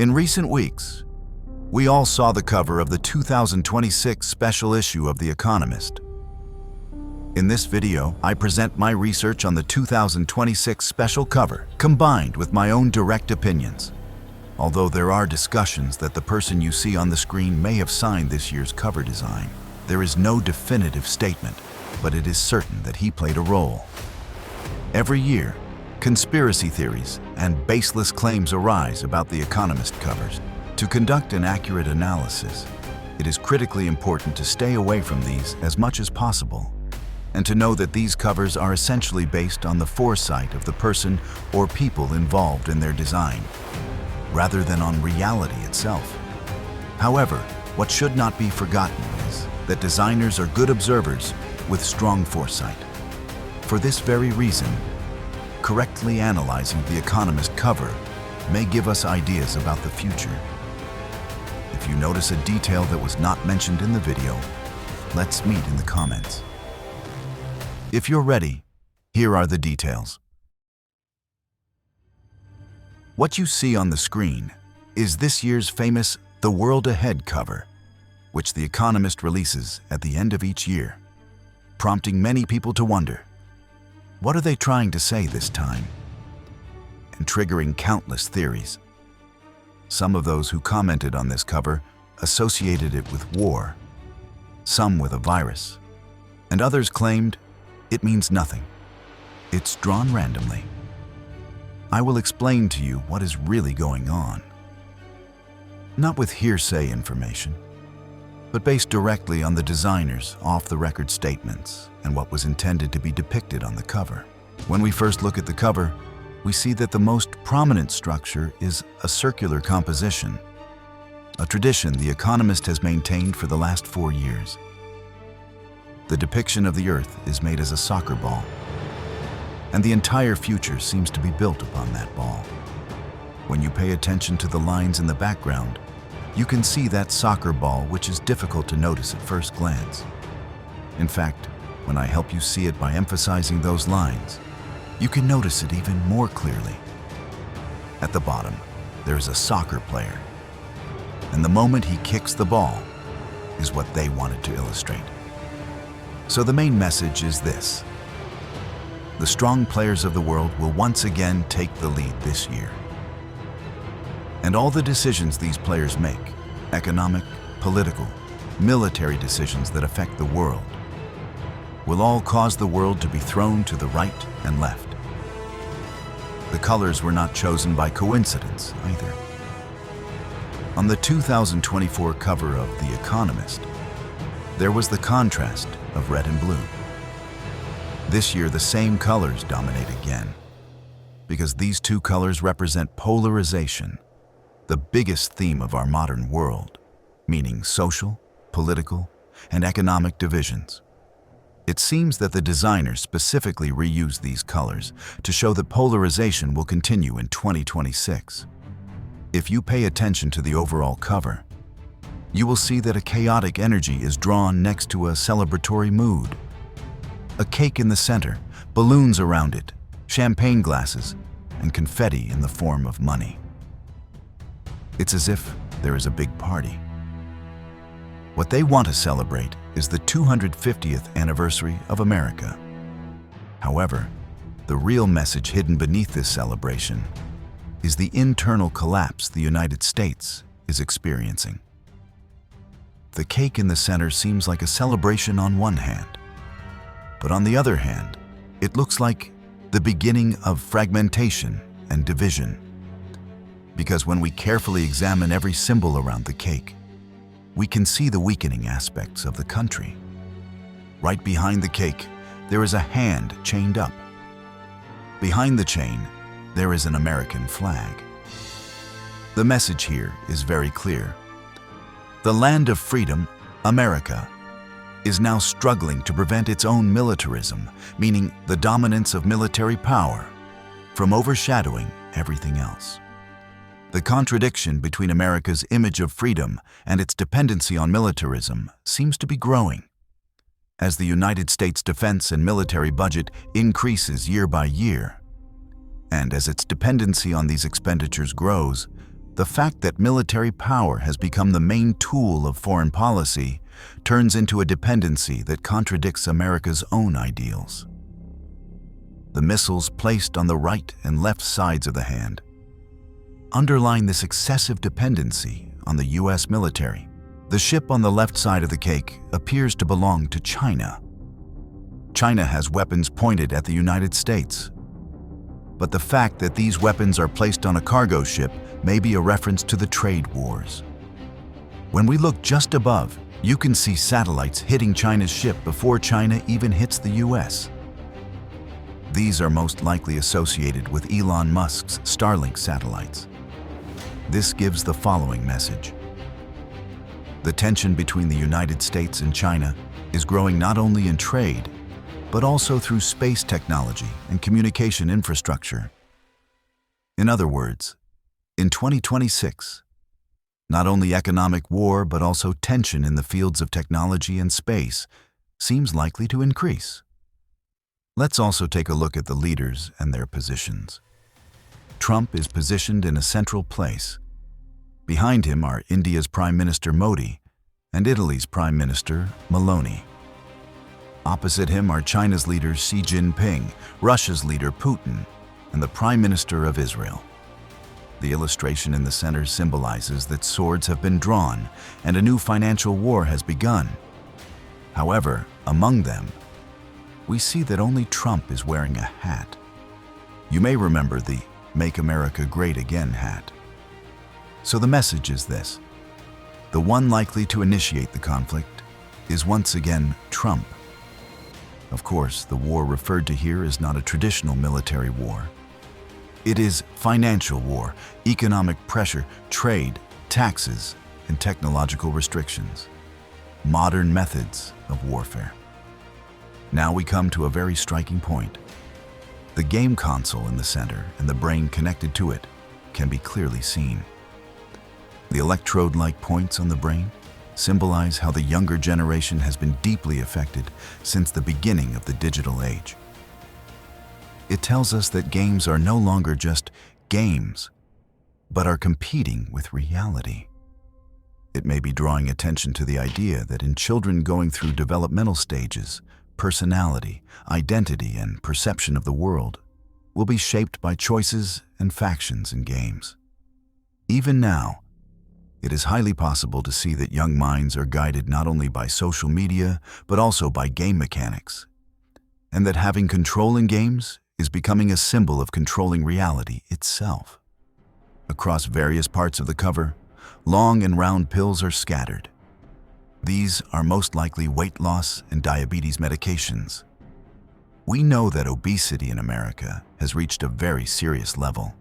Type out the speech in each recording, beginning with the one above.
In recent weeks, we all saw the cover of the 2026 special issue of The Economist. In this video, I present my research on the 2026 special cover, combined with my own direct opinions. Although there are discussions that the person you see on the screen may have signed this year's cover design, there is no definitive statement, but it is certain that he played a role. Every year, conspiracy theories and baseless claims arise about The Economist covers. To conduct an accurate analysis, it is critically important to stay away from these as much as possible, and to know that these covers are essentially based on the foresight of the person or people involved in their design, rather than on reality itself. However, what should not be forgotten is that designers are good observers with strong foresight. For this very reason, correctly analyzing The Economist cover may give us ideas about the future. If you notice a detail that was not mentioned in the video, let's meet in the comments. If you're ready, here are the details. What you see on the screen is this year's famous The World Ahead cover, which The Economist releases at the end of each year, prompting many people to wonder, what are they trying to say this time? And triggering countless theories. Some of those who commented on this cover associated it with war, some with a virus, and others claimed it means nothing. It's drawn randomly. I will explain to you what is really going on. Not with hearsay information, but based directly on the designer's off-the-record statements and what was intended to be depicted on the cover. When we first look at the cover, we see that the most prominent structure is a circular composition, a tradition The Economist has maintained for the last 4 years. The depiction of the Earth is made as a soccer ball, and the entire future seems to be built upon that ball. When you pay attention to the lines in the background, you can see that soccer ball, which is difficult to notice at first glance. In fact, when I help you see it by emphasizing those lines, you can notice it even more clearly. At the bottom, there is a soccer player, and the moment he kicks the ball is what they wanted to illustrate. So the main message is this: the strong players of the world will once again take the lead this year. And all the decisions these players make, economic, political, military decisions that affect the world, will all cause the world to be thrown to the right and left. The colors were not chosen by coincidence either. On the 2024 cover of The Economist, there was the contrast of red and blue. This year, the same colors dominate again, because these two colors represent polarization, the biggest theme of our modern world, meaning social, political, and economic divisions. It seems that the designers specifically reused these colors to show that polarization will continue in 2026. If you pay attention to the overall cover, you will see that a chaotic energy is drawn next to a celebratory mood. A cake in the center, balloons around it, champagne glasses, and confetti in the form of money. It's as if there is a big party. What they want to celebrate is the 250th anniversary of America. However, the real message hidden beneath this celebration is the internal collapse the United States is experiencing. The cake in the center seems like a celebration on one hand, but on the other hand, it looks like the beginning of fragmentation and division. Because when we carefully examine every symbol around the cake, we can see the weakening aspects of the country. Right behind the cake, there is a hand chained up. Behind the chain, there is an American flag. The message here is very clear. The land of freedom, America, is now struggling to prevent its own militarism, meaning the dominance of military power, from overshadowing everything else. The contradiction between America's image of freedom and its dependency on militarism seems to be growing. As the United States defense and military budget increases year by year, and as its dependency on these expenditures grows, The fact that military power has become the main tool of foreign policy turns into a dependency that contradicts America's own ideals. The missiles placed on the right and left sides of the hand underline this excessive dependency on the US military. The ship on the left side of the cake appears to belong to China. China has weapons pointed at the United States. But the fact that these weapons are placed on a cargo ship may be a reference to the trade wars. When we look just above, you can see satellites hitting China's ship before China even hits the US. These are most likely associated with Elon Musk's Starlink satellites. This gives the following message. The tension between the United States and China is growing not only in trade, but also through space technology and communication infrastructure. In other words, in 2026, not only economic war but also tension in the fields of technology and space seems likely to increase. Let's also take a look at the leaders and their positions. Trump is positioned in a central place. Behind him are India's Prime Minister Modi and Italy's Prime Minister Meloni. Opposite him are China's leader Xi Jinping, Russia's leader Putin, and the Prime Minister of Israel. The illustration in the center symbolizes that swords have been drawn and a new financial war has begun. However, among them, we see that only Trump is wearing a hat. You may remember the "Make America Great Again" hat. So the message is this. The one likely to initiate the conflict is once again Trump. Of course, the war referred to here is not a traditional military war. It is financial war, economic pressure, trade, taxes, and technological restrictions. Modern methods of warfare. Now we come to a very striking point. The game console in the center and the brain connected to it can be clearly seen. The electrode-like points on the brain symbolize how the younger generation has been deeply affected since the beginning of the digital age. It tells us that games are no longer just games, but are competing with reality. It may be drawing attention to the idea that in children going through developmental stages, personality, identity, and perception of the world will be shaped by choices and factions in games. Even now, it is highly possible to see that young minds are guided not only by social media, but also by game mechanics, and that having control in games is becoming a symbol of controlling reality itself. Across various parts of the cover, long and round pills are scattered. These are most likely weight loss and diabetes medications. We know that obesity in America has reached a very serious level.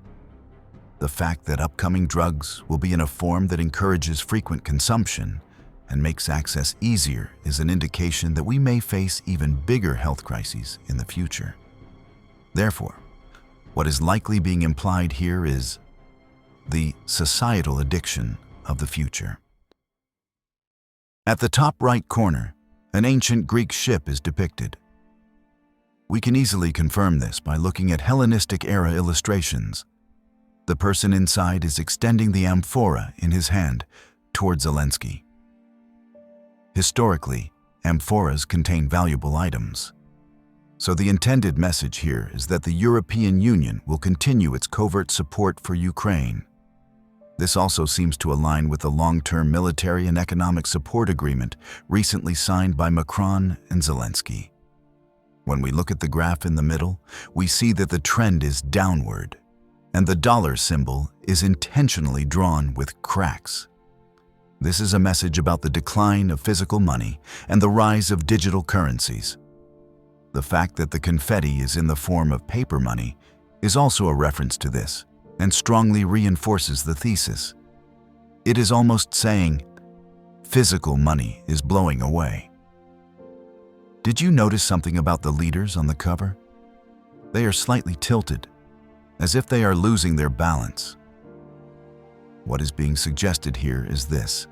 The fact that upcoming drugs will be in a form that encourages frequent consumption and makes access easier is an indication that we may face even bigger health crises in the future. Therefore, what is likely being implied here is the societal addiction of the future. At the top right corner, an ancient Greek ship is depicted. We can easily confirm this by looking at Hellenistic-era illustrations. The person inside is extending the amphora in his hand toward Zelensky. Historically, amphoras contain valuable items. So the intended message here is that the European Union will continue its covert support for Ukraine. This also seems to align with the long-term military and economic support agreement recently signed by Macron and Zelensky. When we look at the graph in the middle, we see that the trend is downward, and the dollar symbol is intentionally drawn with cracks. This is a message about the decline of physical money and the rise of digital currencies. The fact that the confetti is in the form of paper money is also a reference to this and strongly reinforces the thesis. It is almost saying, physical money is blowing away. Did you notice something about the leaders on the cover? They are slightly tilted, as if they are losing their balance. What is being suggested here is this.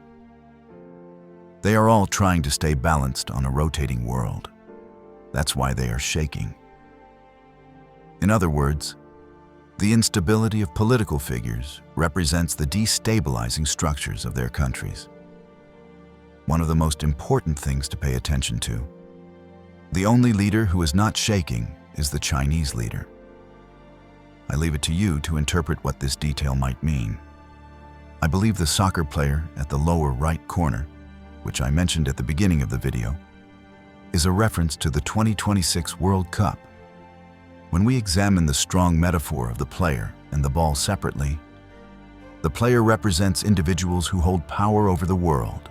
They are all trying to stay balanced on a rotating world. That's why they are shaking. In other words, The instability of political figures represents the destabilizing structures of their countries. One of the most important things to pay attention to. The only leader who is not shaking is the Chinese leader. I leave it to you to interpret what this detail might mean. I believe the soccer player at the lower right corner, which I mentioned at the beginning of the video, is a reference to the 2026 World Cup. When we examine the strong metaphor of the player and the ball separately, the player represents individuals who hold power over the world,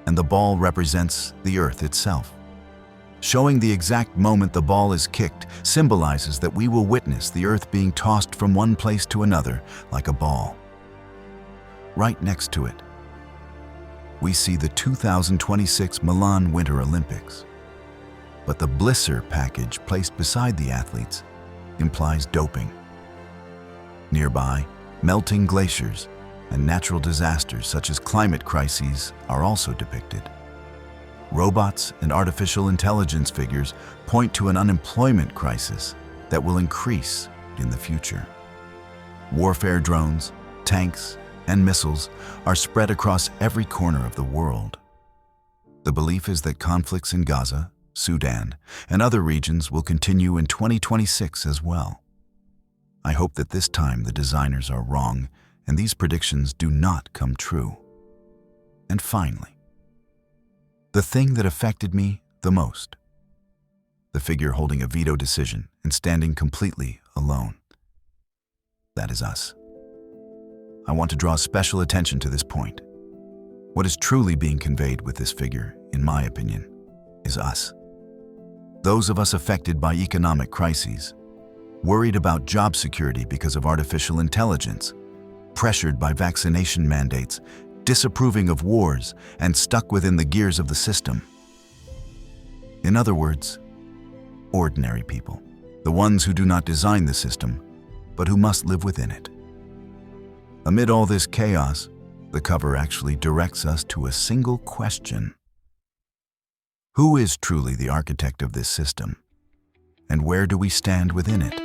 and the ball represents the earth itself. Showing the exact moment the ball is kicked symbolizes that we will witness the earth being tossed from one place to another like a ball. Right next to it, we see the 2026 Milan Winter Olympics. But the blister package placed beside the athletes implies doping. Nearby, melting glaciers and natural disasters such as climate crises are also depicted. Robots and artificial intelligence figures point to an unemployment crisis that will increase in the future. Warfare drones, tanks, and missiles are spread across every corner of the world. The belief is that conflicts in Gaza, Sudan, and other regions will continue in 2026 as well. I hope that this time the designers are wrong and these predictions do not come true. And finally, the thing that affected me the most. The figure holding a veto decision and standing completely alone. That is us. I want to draw special attention to this point. What is truly being conveyed with this figure, in my opinion, is us. Those of us affected by economic crises, worried about job security because of artificial intelligence, pressured by vaccination mandates, disapproving of wars, and stuck within the gears of the system. In other words, ordinary people, the ones who do not design the system, but who must live within it. Amid all this chaos, the cover actually directs us to a single question. Who is truly the architect of this system? And where do we stand within it?